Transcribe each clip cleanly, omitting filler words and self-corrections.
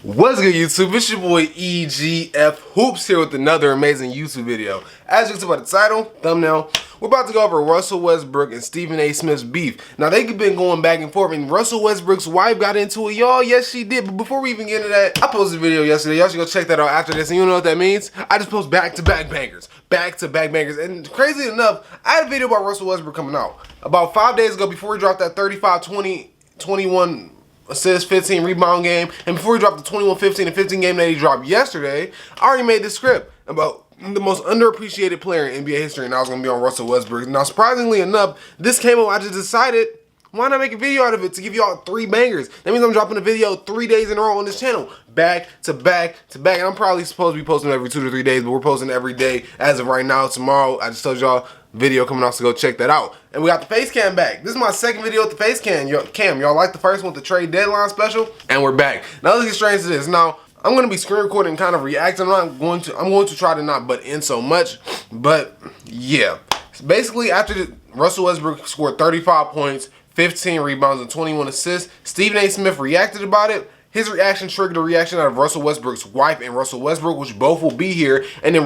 What's good, YouTube? It's your boy EGF Hoops here with another amazing YouTube video. As you can see by the title, thumbnail, we're about to go over Russell Westbrook and Stephen A. Smith's beef. Now, they've been going back and forth, and Russell Westbrook's wife got into it, y'all. Yes, she did. But before we even get into that, I posted a video yesterday. Y'all should go check that out after this. And you know what that means? I just post back-to-back bangers. Back-to-back bangers. And crazy enough, I had a video about Russell Westbrook coming out about 5 days ago before he dropped that 35-20, 21 assist, 15 rebound game, and before he dropped the 21, 15, and 15 game that he dropped yesterday, I already made this script about the most underappreciated player in NBA history, and I was going to be on Russell Westbrook. Now, surprisingly enough, this came up, I just decided, why not make a video out of it to give y'all 3 bangers? That means I'm dropping a video 3 days in a row on this channel. Back to back to back. And I'm probably supposed to be posting every 2 to 3 days, but we're posting every day as of right now. Tomorrow, I just told y'all, video coming out, so go check that out. And we got the face cam back. This is my second video with the face cam. Y'all like the first one with the trade deadline special? And we're back. Now let's get straight into this. Now, I'm gonna be screen recording and kind of reacting. I'm going to try to not butt in so much, but yeah. Basically, after Russell Westbrook scored 35 points, 15 rebounds, and 21 assists, Stephen A. Smith reacted about it. His reaction triggered a reaction out of Russell Westbrook's wife and Russell Westbrook, which both will be here. And then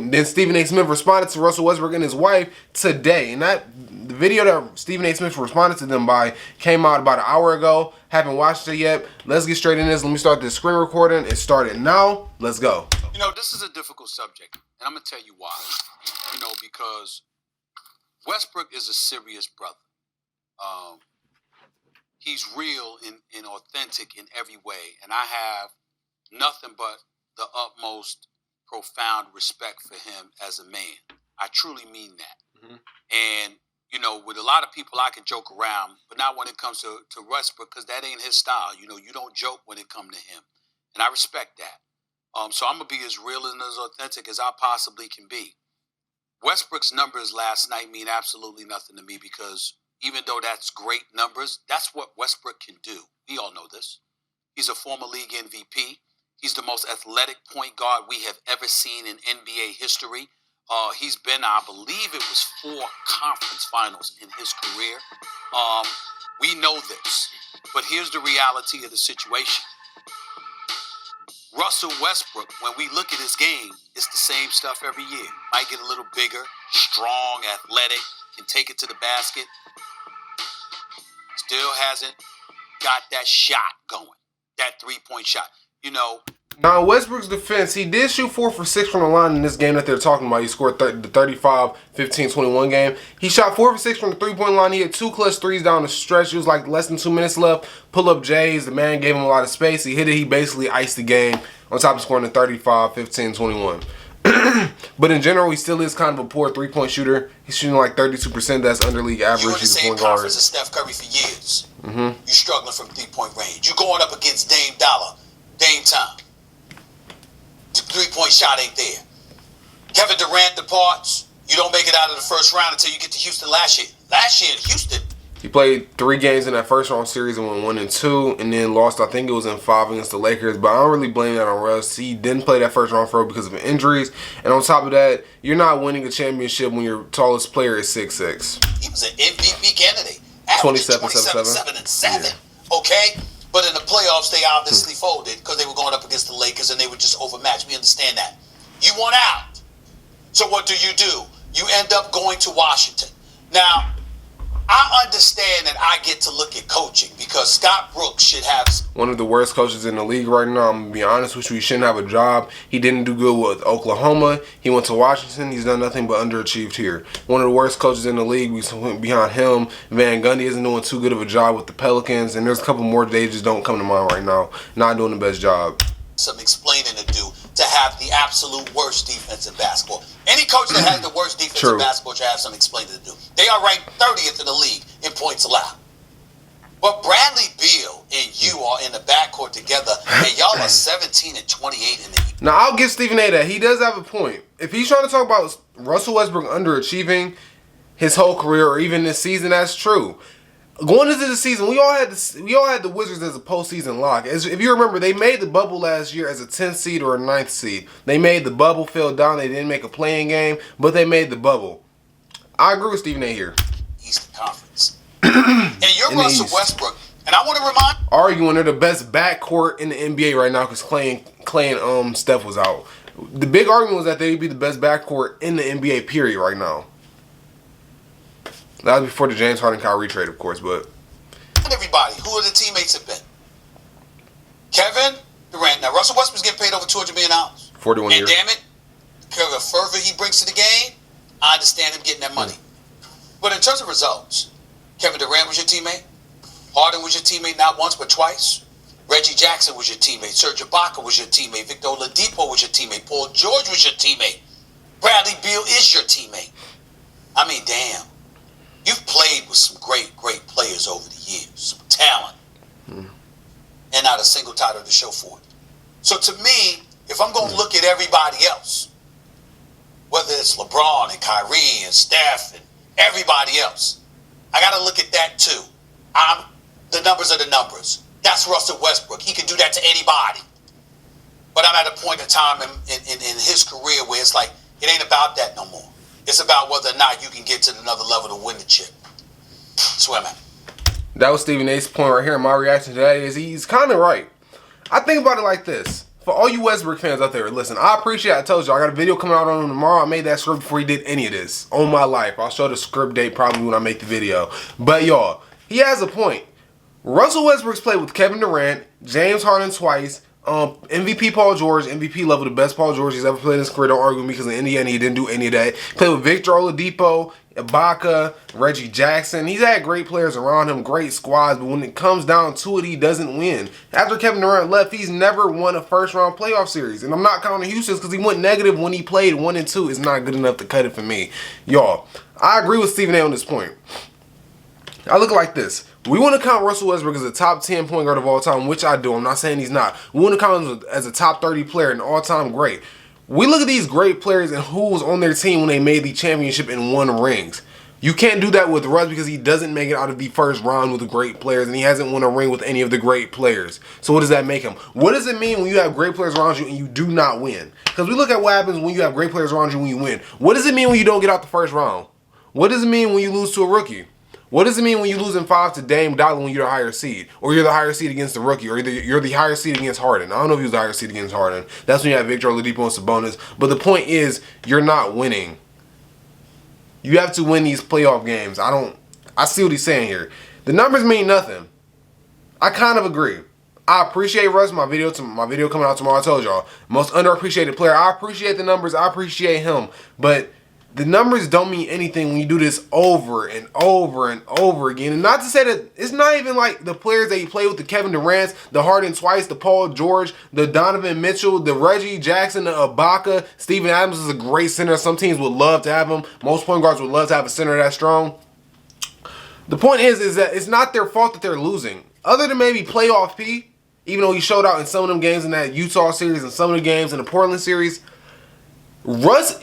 then Stephen A. Smith responded to Russell Westbrook and his wife today. And the video that Stephen A. Smith responded to them by came out about an hour ago. Haven't watched it yet. Let's get straight in this. Let me start this screen recording. It started now. Let's go. You know, this is a difficult subject, and I'm going to tell you why. You know, because Westbrook is a serious brother. He's real and authentic in every way. And I have nothing but the utmost profound respect for him as a man. I truly mean that. Mm-hmm. And, you know, with a lot of people, I can joke around, but not when it comes to Westbrook, because that ain't his style. You know, you don't joke when it comes to him. And I respect that. So I'm going to be as real and as authentic as I possibly can be. Westbrook's numbers last night mean absolutely nothing to me because even though that's great numbers, that's what Westbrook can do. We all know this. He's a former league MVP. He's the most athletic point guard we have ever seen in NBA history. He's been, I believe it was 4 conference finals in his career. We know this. But here's the reality of the situation. Russell Westbrook, when we look at his game, it's the same stuff every year. Might get a little bigger, strong, athletic, can take it to the basket. Still hasn't got that shot going, that 3-point shot. You know. Now, in Westbrook's defense, he did shoot 4 for 6 from the line in this game that they're talking about. He scored the 35, 15, 21 game. He shot 4 for 6 from the 3-point line. He had 2 clutch threes down the stretch. It was like less than 2 minutes left. Pull-up Jays. The man gave him a lot of space. He hit it. He basically iced the game on top of scoring the 35, 15, 21. But in general, he still is kind of a poor 3-point shooter. He's shooting like 32%. That's under league average. You in the same conference as Steph Curry for years. Mm-hmm. You struggling from 3-point range. You going up against Dame Time. The 3-point shot ain't there. Kevin Durant departs. You don't make it out of the first round until you get to Houston last year. Last year in Houston, he played 3 games in that first round series and won 1 and 2, and then lost, I think it was in 5 against the Lakers. But I don't really blame that on Russ. He didn't play that first round for because of injuries. And on top of that, you're not winning a championship when your tallest player is 6'6". He was an MVP candidate. 27, 7 and 7. Yeah. Okay? But in the playoffs, they obviously folded because they were going up against the Lakers and they were just overmatched. We understand that. You want out. So what do? You end up going to Washington. Now, I understand that I get to look at coaching because Scott Brooks should have one of the worst coaches in the league right now. I'm going to be honest with you. He shouldn't have a job. He didn't do good with Oklahoma. He went to Washington. He's done nothing but underachieved here. One of the worst coaches in the league. We went behind him. Van Gundy isn't doing too good of a job with the Pelicans. And there's a couple more that just don't come to mind right now. Not doing the best job. Some explaining to do to have the absolute worst defense in basketball. Any coach that has the worst defense in basketball should have some explaining to do. They are ranked 30th in the league in points allowed. But Bradley Beal and you are in the backcourt together, and y'all are 17 and 28 in the league. Now, I'll give Stephen A. that. He does have a point. If he's trying to talk about Russell Westbrook underachieving his whole career or even this season, that's true. Going into the season, we all had the Wizards as a postseason lock. If you remember, they made the bubble last year as a 10th seed or a 9th seed. They made the bubble, fell down. They didn't make a playing game, but they made the bubble. I agree with Stephen A. here. Eastern Conference. And you're Russell Westbrook. And I want to remind arguing they're the best backcourt in the NBA right now because Clay and Steph was out. The big argument was that they'd be the best backcourt in the NBA period right now. That was before the James Harden Kyrie trade, of course, but everybody who are the teammates have been. Kevin Durant. Now Russell Westbrook's getting paid over $200 million. 41 and years. Damn it, the fervor he brings to the game, I understand him getting that money. But in terms of results, Kevin Durant was your teammate. Harden was your teammate not once but twice. Reggie Jackson was your teammate. Serge Ibaka was your teammate. Victor Oladipo was your teammate. Paul George was your teammate. Bradley Beal is your teammate. I mean, damn. You've played with some great players over the years. Some talent. And not a single title to show for it. So to me, if I'm going to look at everybody else, whether it's LeBron and Kyrie and Steph and everybody else, I got to look at that too. The numbers are the numbers. That's Russell Westbrook. He can do that to anybody. But I'm at a point in time in his career where it's like, it ain't about that no more. It's about whether or not you can get to another level to win the chip. That's where I'm at. That was Stephen A's point right here. And my reaction to that is he's kind of right. I think about it like this. For all you Westbrook fans out there, listen, I appreciate it. I told you, I got a video coming out on him tomorrow. I made that script before he did any of this. On my life. I'll show the script date probably when I make the video. But y'all, he has a point. Russell Westbrook's played with Kevin Durant, James Harden twice, MVP Paul George, MVP level, the best Paul George he's ever played in his career. Don't argue with me because in Indiana he didn't do any of that. Played with Victor Oladipo, Ibaka, Reggie Jackson. He's had great players around him, great squads, but when it comes down to it, he doesn't win. After Kevin Durant left, he's never won a first-round playoff series. And I'm not counting Houston because he went negative when he played 1 and 2. It's not good enough to cut it for me. Y'all, I agree with Stephen A on this point. I look like this. We want to count Russell Westbrook as a top 10 point guard of all time, which I do. I'm not saying he's not. We want to count him as a top 30 player and all-time great. We look at these great players and who was on their team when they made the championship and won rings. You can't do that with Russ because he doesn't make it out of the first round with the great players and he hasn't won a ring with any of the great players. So what does that make him? What does it mean when you have great players around you and you do not win? Because we look at what happens when you have great players around you when you win. What does it mean when you don't get out the first round? What does it mean when you lose to a rookie? What does it mean when you lose in 5 to Dame Dollar when you're the higher seed? Or you're the higher seed against the rookie? Or you're the higher seed against Harden? I don't know if he was the higher seed against Harden. That's when you have Victor Oladipo and Sabonis. But the point is, you're not winning. You have to win these playoff games. I see what he's saying here. The numbers mean nothing. I kind of agree. I appreciate Russ. My video coming out tomorrow. I told y'all. Most underappreciated player. I appreciate the numbers. I appreciate him. But the numbers don't mean anything when you do this over and over and over again. And not to say that it's not even like the players that you play with, the Kevin Durants, the Harden twice, the Paul George, the Donovan Mitchell, the Reggie Jackson, the Ibaka. Steven Adams is a great center. Some teams would love to have him. Most point guards would love to have a center that strong. The point is that it's not their fault that they're losing. Other than maybe playoff P, even though he showed out in some of them games in that Utah series and some of the games in the Portland series, Russ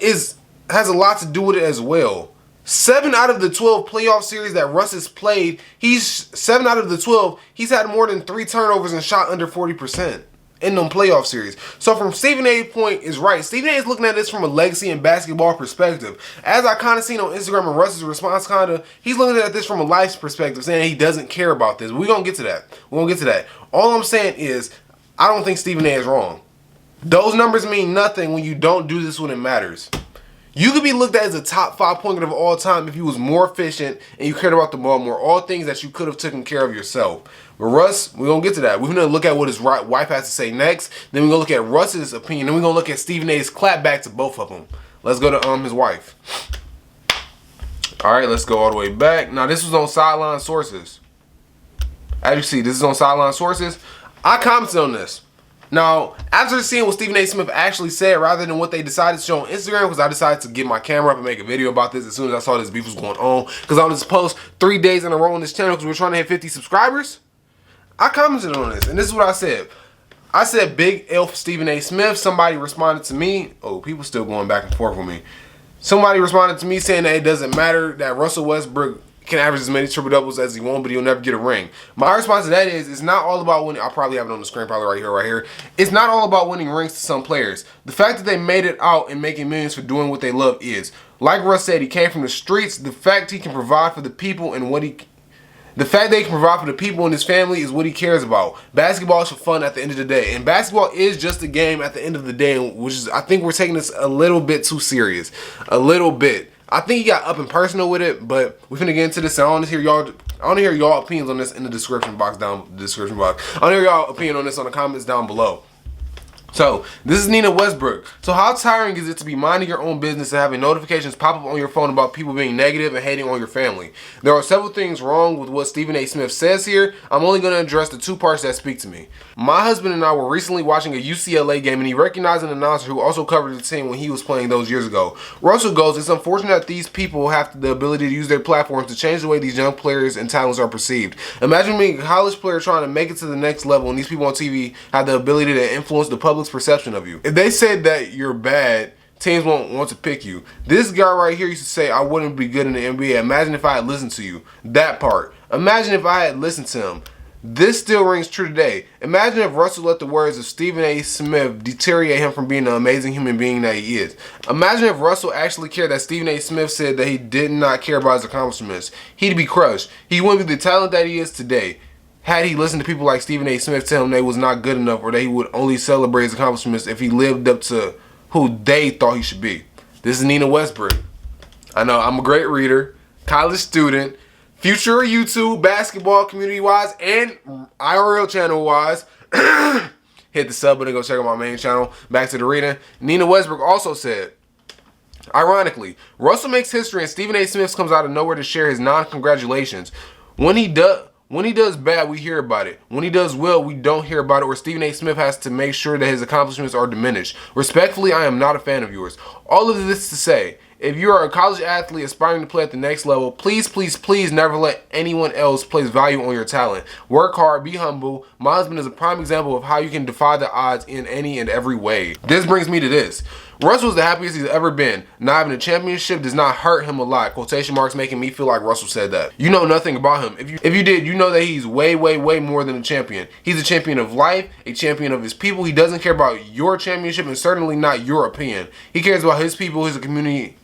has a lot to do with it as well. 7 out of the 12 playoff series that Russ has played, 7 out of the 12, he's had more than 3 turnovers and shot under 40% in them playoff series. So from Stephen A's point is right. Stephen A is looking at this from a legacy and basketball perspective. As I kind of seen on Instagram and Russ's response he's looking at this from a life perspective, saying he doesn't care about this. We're going to get to that. We're going to get to that. All I'm saying is, I don't think Stephen A is wrong. Those numbers mean nothing when you don't do this when it matters. You could be looked at as a top 5 point guard of all time if you was more efficient and you cared about the ball more. All things that you could have taken care of yourself. But Russ, we're going to get to that. We're going to look at what his wife has to say next. Then we're going to look at Russ's opinion. Then we're going to look at Stephen A's clapback to both of them. Let's go to his wife. All right, let's go all the way back. Now, this was on Sideline Sources. As you see, this is on Sideline Sources. I commented on this. Now, after seeing what Stephen A. Smith actually said rather than what they decided to show on Instagram, because I decided to get my camera up and make a video about this as soon as I saw this beef was going on, because I was just post 3 days in a row on this channel because we're trying to hit 50 subscribers, I commented on this, and this is what I said. I said, big L for Stephen A. Smith. Somebody responded to me. Oh, people still going back and forth with me. Somebody responded to me saying that it doesn't matter that Russell Westbrook can average as many triple doubles as he wants, but he'll never get a ring. My response to that is, it's not all about winning. I'll probably have it on the screen, probably right here. It's not all about winning rings to some players. The fact that they made it out and making millions for doing what they love is. Like Russ said, he came from the streets. The fact he can provide for the people and what he The fact that he can provide for the people in his family is what he cares about. Basketball is for fun at the end of the day. And basketball is just a game at the end of the day, which is, I think we're taking this a little bit too serious. A little bit. I think he got up and personal with it, but we're finna get into this. I want to hear y'all opinions on this in the description box I want to hear y'all opinion on this on the comments down below. So, this is Nina Westbrook. So how tiring is it to be minding your own business and having notifications pop up on your phone about people being negative and hating on your family? There are several things wrong with what Stephen A. Smith says here. I'm only going to address the two parts that speak to me. My husband and I were recently watching a UCLA game and he recognized an announcer who also covered the team when he was playing those years ago. Russell goes, it's unfortunate that these people have the ability to use their platforms to change the way these young players and talents are perceived. Imagine being a college player trying to make it to the next level and these people on TV have the ability to influence the public's perception of you. If they said that you're bad, teams won't want to pick you. This guy right here used to say, I wouldn't be good in the NBA. Imagine if I had listened to you. That part. Imagine if I had listened to him. This still rings true today. Imagine if Russell let the words of Stephen A. Smith deteriorate him from being the amazing human being that he is. Imagine if Russell actually cared that Stephen A. Smith said that he did not care about his accomplishments. He'd be crushed. He wouldn't be the talent that he is today. Had he listened to people like Stephen A. Smith tell him they was not good enough or that he would only celebrate his accomplishments if he lived up to who they thought he should be. This is Nina Westbrook. I know, I'm a great reader, college student, future YouTube, basketball community-wise, and IRL channel-wise. Hit the sub button and go check out my main channel. Back to the reading. Nina Westbrook also said, ironically, Russell makes history and Stephen A. Smith comes out of nowhere to share his non-congratulations. When he does bad, we hear about it. When he does well, we don't hear about it, or Stephen A. Smith has to make sure that his accomplishments are diminished. Respectfully, I am not a fan of yours. All of this to say, if you are a college athlete aspiring to play at the next level, please, please, please never let anyone else place value on your talent. Work hard, be humble. My husband is a prime example of how you can defy the odds in any and every way. This brings me to this. Russell's the happiest he's ever been. Not having a championship does not hurt him a lot. Quotation marks making me feel like Russell said that. You know nothing about him. If you did, you know that he's way, way, way more than a champion. He's a champion of life, a champion of his people. He doesn't care about your championship and certainly not your opinion. He cares about his people, his community,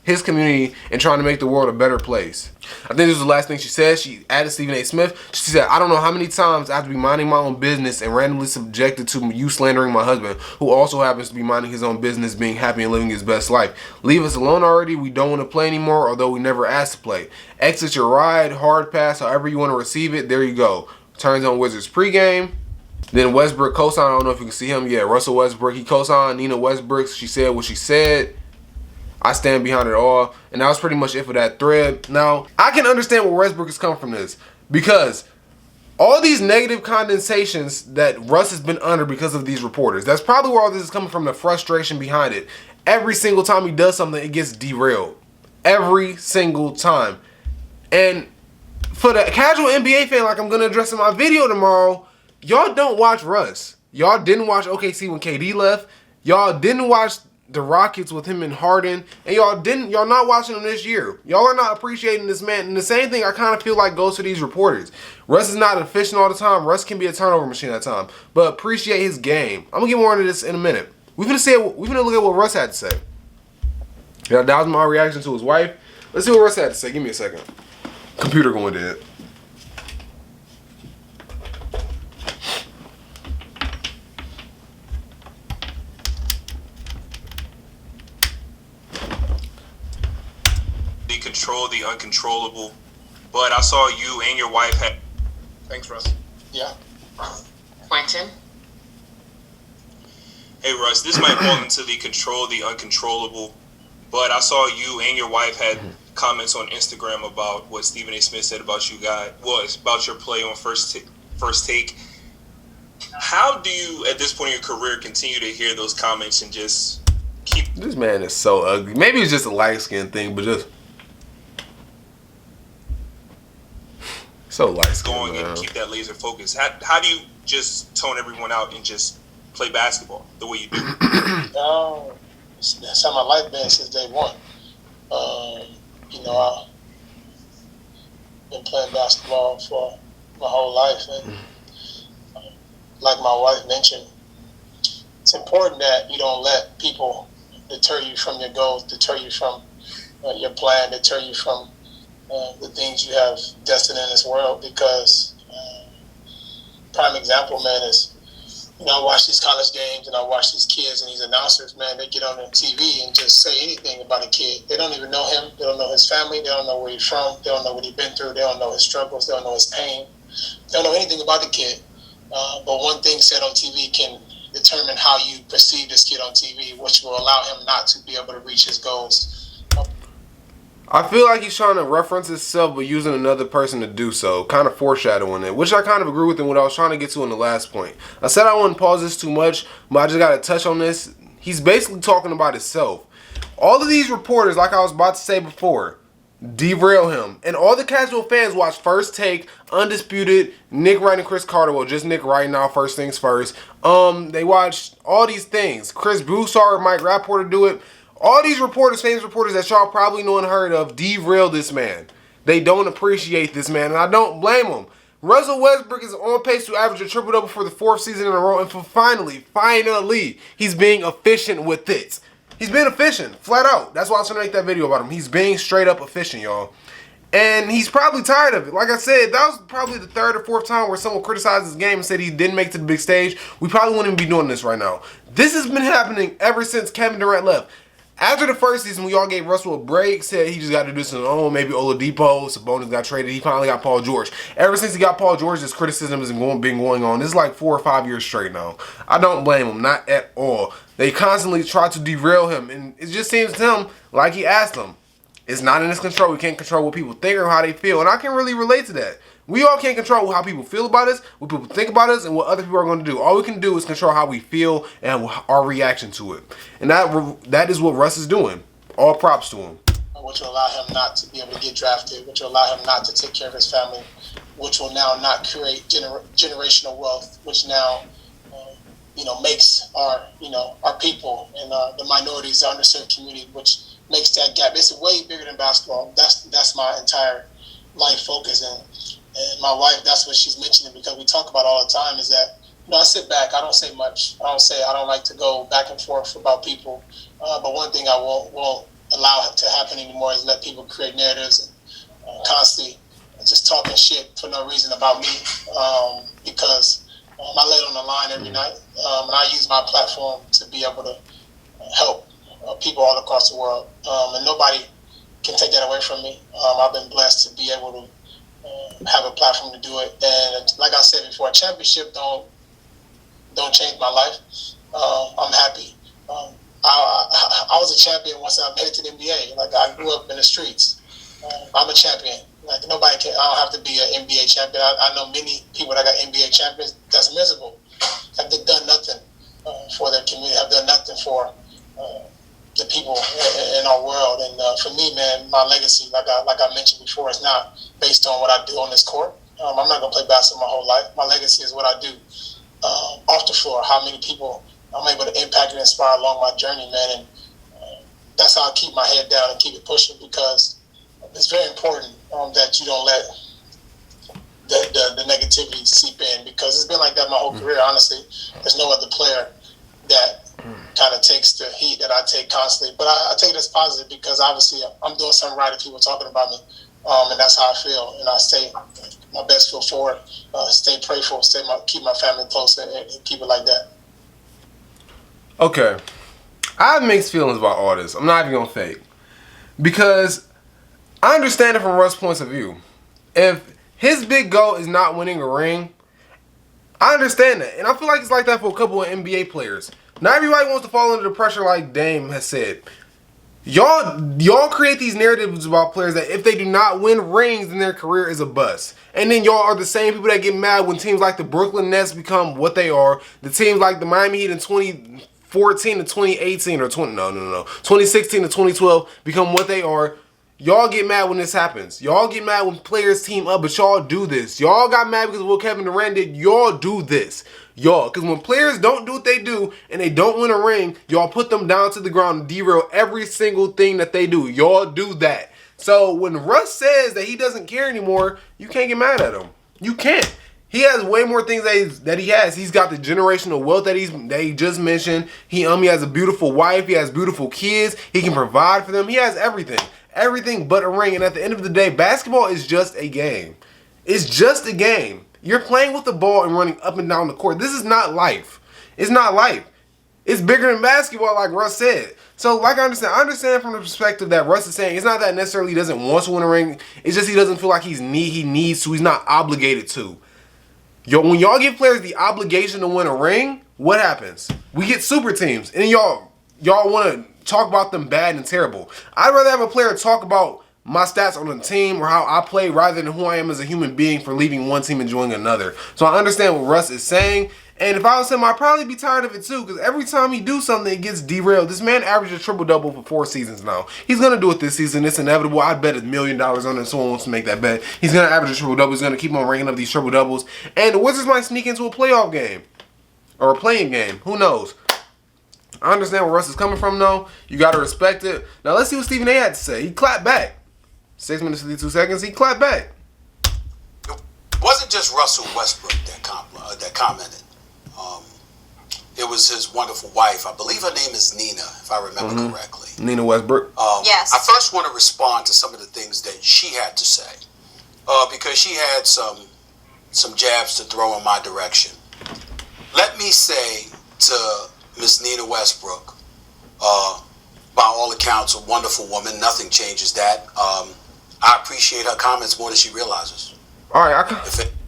and trying to make the world a better place. I think this was the last thing she said. She added Stephen A. Smith. She said, I don't know how many times I have to be minding my own business and randomly subjected to you slandering my husband, who also happens to be minding his own business, being happy and living his best life. Leave us alone already. We don't want to play anymore, although we never asked to play. Exit your ride, hard pass, however you want to receive it. There you go. Turns on Wizards pregame. Then Westbrook co-signed. I don't know if you can see him. Yeah, Russell Westbrook. He co-signed Nina Westbrook. She said what she said. I stand behind it all. And that was pretty much it for that thread. Now, I can understand where Westbrook is coming from this. Because all these negative condensations that Russ has been under because of these reporters. That's probably where all this is coming from, the frustration behind it. Every single time he does something, it gets derailed. Every single time. And for the casual NBA fan, like I'm going to address in my video tomorrow, y'all don't watch Russ. Y'all didn't watch OKC when KD left. Y'all didn't watch the Rockets with him and Harden, and y'all not watching him this year. Y'all are not appreciating this man. And the same thing I kind of feel like goes to these reporters. Russ is not efficient all the time. Russ can be a turnover machine at times, but appreciate his game. I'm gonna get more into this in a minute. We're gonna look at what Russ had to say. Yeah, that was my reaction to his wife. Let's see what Russ had to say. Give me a second. Computer going dead. Control the uncontrollable, but I saw you and your wife had. Thanks, Russ. Yeah. Quentin? Hey, Russ, this might fall into the control the uncontrollable, but I saw you and your wife had comments on Instagram about what Stephen A. Smith said about you guys. Well, it's about your play on First Take. How do you, at this point in your career, continue to hear those comments and just keep? This man is so ugly. Maybe it's just a light skin thing, but just. So light going and keep that laser focus. How do you just tone everyone out and just play basketball the way you do? That's how my life been since day one. I've been playing basketball for my whole life, and like my wife mentioned, it's important that you don't let people deter you from your goals, deter you from your plan, deter you from the things you have destined in this world. Because prime example, man, is I watch these college games and I watch these kids and these announcers, man, they get on their TV and just say anything about a kid. They don't even know him. They don't know his family. They don't know where he's from. They don't know what he's been through. They don't know his struggles. They don't know his pain. They don't know anything about the kid. But one thing said on TV can determine how you perceive this kid on TV, which will allow him not to be able to reach his goals. I feel like he's trying to reference himself but using another person to do so, kind of foreshadowing it, which I kind of agree with in what I was trying to get to in the last point. I said I wouldn't pause this too much, but I just got to touch on this. He's basically talking about himself. All of these reporters, like I was about to say before, derail him. And all the casual fans watch First Take, Undisputed, Nick Wright and Chris Carter. Well, just Nick Wright now, First Things First. They watch all these things. Chris Broussard, Mike Rapporter do it. All these reporters, famous reporters that y'all probably know and heard of, derail this man. They don't appreciate this man, and I don't blame them. Russell Westbrook is on pace to average a triple-double for the 4th season in a row, and for finally, he's being efficient with it. He's been efficient, flat out. That's why I was trying to make that video about him. He's being straight up efficient, y'all. And he's probably tired of it. Like I said, that was probably the 3rd or 4th time where someone criticized his game and said he didn't make it to the big stage. We probably wouldn't even be doing this right now. This has been happening ever since Kevin Durant left. After the first season, we all gave Russell a break, said he just got to do some own, maybe Oladipo, Sabonis got traded, he finally got Paul George. Ever since he got Paul George, this criticism has been going on. This is like 4 or 5 years straight now. I don't blame him, not at all. They constantly try to derail him, and it just seems to him like he asked them. It's not in his control. We can't control what people think or how they feel, and I can really relate to that. We all can't control how people feel about us, what people think about us, and what other people are going to do. All we can do is control how we feel and our reaction to it. And that is what Russ is doing. All props to him. Which will allow him not to be able to get drafted, which will allow him not to take care of his family, which will now not create generational wealth, which now makes our people and the minorities, the underserved community, which makes that gap. It's way bigger than basketball. That's my entire life focus, and my wife, that's what she's mentioning, because we talk about all the time, is that I sit back, I don't say much. I don't like to go back and forth about people. But one thing I won't allow to happen anymore is let people create narratives and constantly just talking shit for no reason about me, because I lay it on the line every night, and I use my platform to be able to help people all across the world, and nobody can take that away from me. I've been blessed to be able to have a platform to do it, and like I said before, a championship don't change my life. I'm happy. I was a champion once I made it to the NBA. Like, I grew up in the streets. I'm a champion. Like, nobody can. I don't have to be an NBA champion. I know many people that got NBA champions that's miserable. Have done nothing for their community. Have done nothing for the people in our world. And for me, man, my legacy, like I mentioned before, is not based on what I do on this court. I'm not gonna play basketball my whole life. My legacy is what I do off the floor. How many people I'm able to impact and inspire along my journey, man. And that's how I keep my head down and keep it pushing, because it's very important that you don't let the negativity seep in, because it's been like that my whole career, honestly. There's no other player that kind of takes the heat that I take constantly. But I take it as positive, because obviously I'm doing something right if people are talking about me. And that's how I feel. And I stay my best foot forward, stay prayerful, keep my family close, and keep it like that. Okay. I have mixed feelings about all this. I'm not even going to fake. Because I understand it from Russ' point of view. If his big goal is not winning a ring, I understand that. And I feel like it's like that for a couple of NBA players. Not everybody wants to fall under the pressure, like Dame has said. Y'all create these narratives about players that if they do not win rings, then their career is a bust. And then y'all are the same people that get mad when teams like the Brooklyn Nets become what they are. The teams like the Miami Heat in 2014 to 2018 or 2016 to 2012 become what they are. Y'all get mad when this happens. Y'all get mad when players team up, but y'all do this. Y'all got mad because of what Kevin Durant did. Y'all do this. Y'all, because when players don't do what they do and they don't win a ring, y'all put them down to the ground and derail every single thing that they do. Y'all do that. So when Russ says that he doesn't care anymore, you can't get mad at him. You can't. He has way more things that he has. He's got the generational wealth that he just mentioned. He has a beautiful wife. He has beautiful kids. He can provide for them. He has everything. everything but a ring. And at the end of the day, basketball is just a game. It's just a game. You're playing with the ball and running up and down the court. This is not life. It's not life. It's bigger than basketball, like Russ said. So, like I understand from the perspective that Russ is saying, it's not that necessarily he doesn't want to win a ring. It's just he doesn't feel like he needs to. He's not obligated to. When y'all give players the obligation to win a ring, what happens? We get super teams, and y'all want to talk about them bad and terrible. I'd rather have a player talk about my stats on the team or how I play rather than who I am as a human being for leaving one team and joining another. So I understand what Russ is saying. And if I was him, I'd probably be tired of it too, because every time he do something, it gets derailed. This man averaged a triple-double for 4 seasons now. He's going to do it this season. It's inevitable. I'd bet $1 million on it if someone wants to make that bet. He's going to average a triple-double. He's going to keep on ranking up these triple-doubles. And the Wizards might sneak into a playoff game or a playing game. Who knows? I understand where Russ is coming from, though. You got to respect it. Now, let's see what Stephen A. had to say. He clapped back. 6 minutes, 52 seconds. He clapped back. It wasn't just Russell Westbrook that commented. It was his wonderful wife. I believe her name is Nina, if I remember correctly. Nina Westbrook. Yes. I first want to respond to some of the things that she had to say, because she had some jabs to throw in my direction. Let me say to Miss Nina Westbrook, by all accounts, a wonderful woman. Nothing changes that. I appreciate her comments more than she realizes. All right,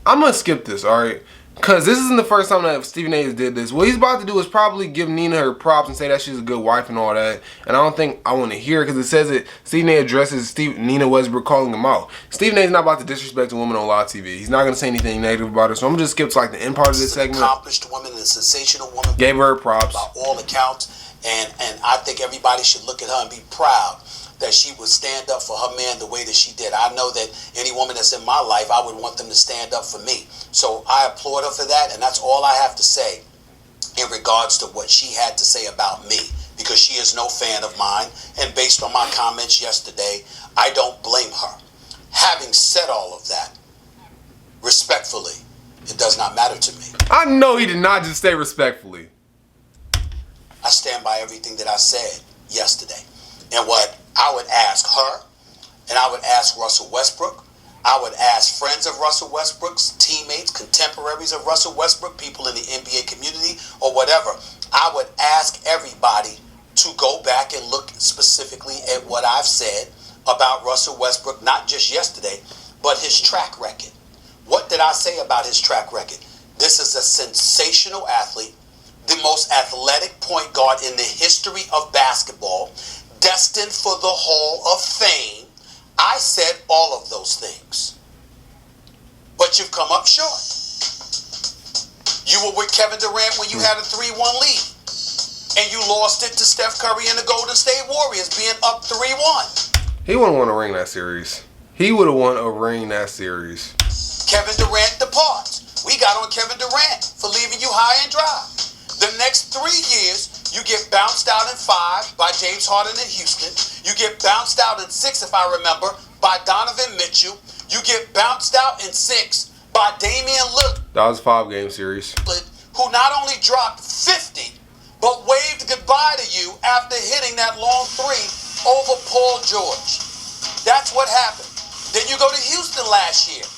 I'm going to skip this, all right? Because this isn't the first time that Stephen A. did this. What he's about to do is probably give Nina her props and say that she's a good wife and all that. And I don't think I want to hear it because it says that Stephen A. addresses Nina Westbrook calling him out. Stephen A. is not about to disrespect a woman on live TV. He's not going to say anything negative about her. So I'm going to just skip to like the end part of this segment. Accomplished woman and a sensational woman. Gave her props. By all accounts. And I think everybody should look at her and be proud that she would stand up for her man the way that she did. I know that any woman that's in my life, I would want them to stand up for me. So I applaud her for that, and that's all I have to say in regards to what she had to say about me, because she is no fan of mine, and based on my comments yesterday, I don't blame her. Having said all of that, respectfully, it does not matter to me. I know he did not just say respectfully. I stand by everything that I said yesterday. And what I would ask her, and I would ask Russell Westbrook, I would ask friends of Russell Westbrook's, teammates, contemporaries of Russell Westbrook, people in the NBA community, or whatever. I would ask everybody to go back and look specifically at what I've said about Russell Westbrook, not just yesterday, but his track record. What did I say about his track record? This is a sensational athlete, the most athletic point guard in the history of basketball, destined for the Hall of Fame. I said all of those things. But you've come up short. You were with Kevin Durant when you had a 3-1 lead. And you lost it to Steph Curry and the Golden State Warriors being up 3-1. He would have won a ring that series. He would have won a ring that series. Kevin Durant departs. We got on Kevin Durant for leaving you high and dry. The next 3 years, you get bounced out in 5 by James Harden in Houston. You get bounced out in 6, if I remember, by Donovan Mitchell. You get bounced out in 6 by Damian Lillard. That was a 5-game series. Who not only dropped 50, but waved goodbye to you after hitting that long 3 over Paul George. That's what happened. Then you go to Houston last year.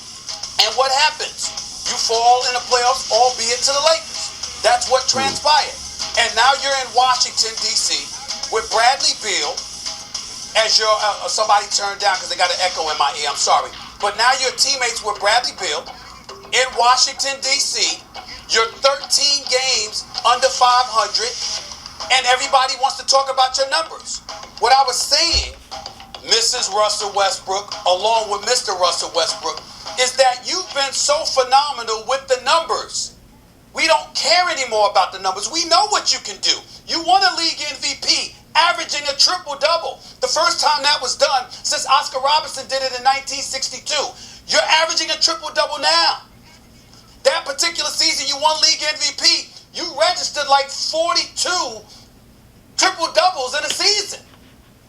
And what happens? You fall in the playoffs, albeit to the Lakers. That's what transpired. And now you're in Washington, D.C. with Bradley Beal as your, somebody turned down because they got an echo in my ear, I'm sorry. But now you're teammates with Bradley Beal in Washington, D.C. You're 13 games under 500, and everybody wants to talk about your numbers. What I was saying, Mrs. Russell Westbrook, along with Mr. Russell Westbrook, is that you've been so phenomenal with the numbers. We don't care anymore about the numbers. We know what you can do. You won a league MVP, averaging a triple-double. The first time that was done since Oscar Robertson did it in 1962. You're averaging a triple-double now. That particular season you won league MVP, you registered like 42 triple-doubles in a season.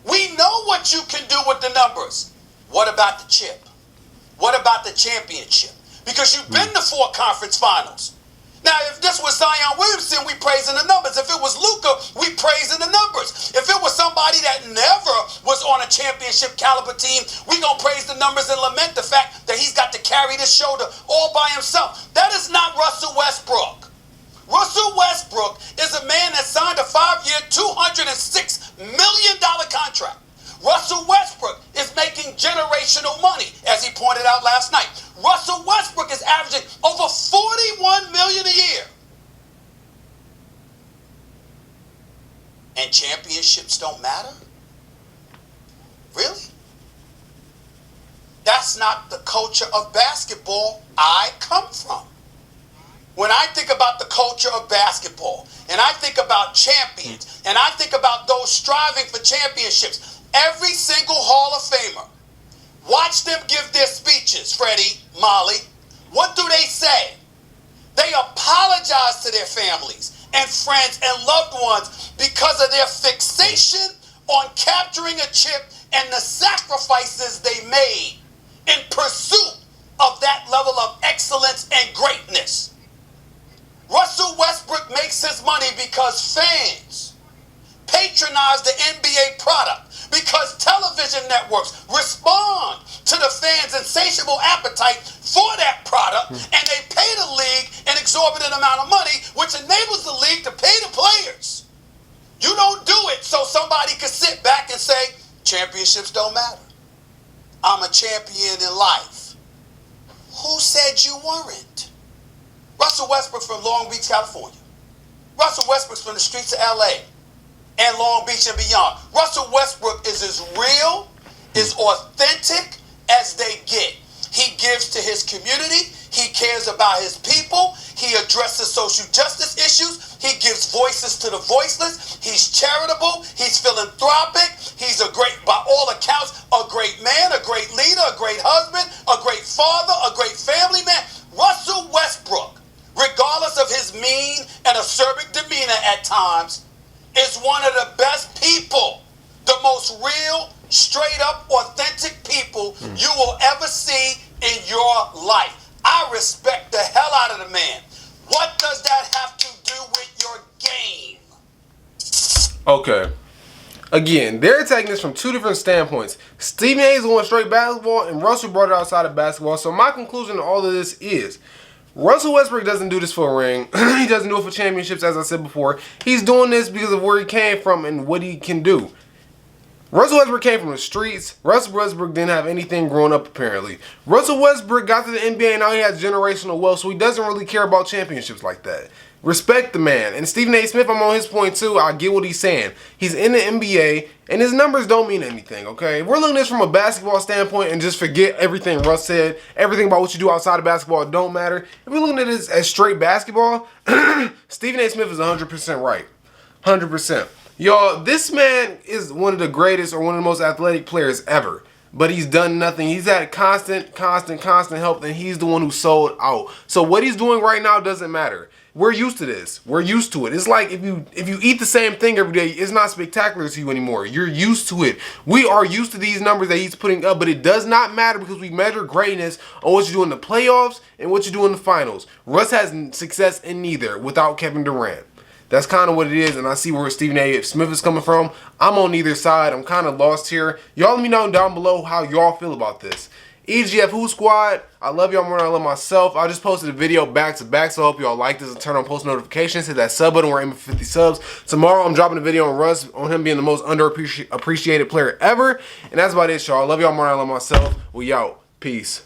We know what you can do with the numbers. What about the chip? What about the championship? Because you've been to 4 conference finals. Now, if this was Zion Williamson, we praising the numbers. If it was Luka, we praising the numbers. If it was somebody that never was on a a championship caliber team, we gonna praise the numbers and lament the fact that he's got to carry this shoulder all by himself. That is not Russell Westbrook. Russell Westbrook is a man that signed a 5-year, $206 million contract. Russell Westbrook is making generational money, as he pointed out last night. Russell Westbrook is averaging over $41 million a year. And championships don't matter? Really? That's not the culture of basketball I come from. When I think about the culture of basketball, and I think about champions, and I think about those striving for championships, every single Hall of Famer, watch them give their speeches, Freddie, Molly. What do they say? They apologize to their families and friends and loved ones because of their fixation on capturing a chip and the sacrifices they made in pursuit of that level of excellence and greatness. Russell Westbrook makes his money because fans patronize the NBA product, because television networks respond to the fans' insatiable appetite for that product, and they pay the league an exorbitant amount of money, which enables the league to pay the players. You don't do it so somebody can sit back and say, championships don't matter. I'm a champion in life. Who said you weren't? Russell Westbrook from Long Beach, California. Russell Westbrook's from the streets of LA and Long Beach and beyond. Russell Westbrook is as real, as authentic as they get. He gives to his community. He cares about his people. He addresses social justice issues. He gives voices to the voiceless. He's charitable. He's philanthropic. He's a great, by all accounts, a great man, a great leader, a great husband, a great father, a great family man. Russell Westbrook, regardless of his mean and acerbic demeanor at times, is one of the best people, the most real, straight up, authentic people you will ever see in your life. I respect the hell out of the man. What does that have to do with your game? Okay. Again, they're taking this from two different standpoints. Stephen A is going straight basketball, and Russell brought it outside of basketball. So my conclusion to all of this is, Russell Westbrook doesn't do this for a ring. He doesn't do it for championships, as I said before. He's doing this because of where he came from and what he can do. Russell Westbrook came from the streets. Russell Westbrook didn't have anything growing up, apparently. Russell Westbrook got to the NBA and now he has generational wealth, so he doesn't really care about championships like that. Respect the man. And Stephen A. Smith, I'm on his point too. I get what he's saying. He's in the NBA and his numbers don't mean anything, okay? If we're looking at this from a basketball standpoint and just forget everything Russ said, everything about what you do outside of basketball don't matter. If we're looking at this as straight basketball, Stephen A. Smith is 100% right. 100%. Y'all, this man is one of the greatest or one of the most athletic players ever. But he's done nothing. He's had constant help, and he's the one who sold out. So what he's doing right now doesn't matter. We're used to this. We're used to it. It's like if you eat the same thing every day, it's not spectacular to you anymore. You're used to it. We are used to these numbers that he's putting up, but it does not matter because we measure greatness on what you do in the playoffs and what you do in the finals. Russ has success in neither without Kevin Durant. That's kind of what it is, and I see where Stephen A. Smith is coming from. I'm on either side. I'm kind of lost here. Y'all let me know down below how y'all feel about this. EGF Who Squad, I love y'all more than I love myself. I just posted a video back to back, so I hope y'all like this and turn on post notifications. Hit that sub button. We're aiming for 50 subs. Tomorrow, I'm dropping a video on Russ, on him being the most underappreciated player ever. And that's about it, y'all. I love y'all more than I love myself. We out. Peace.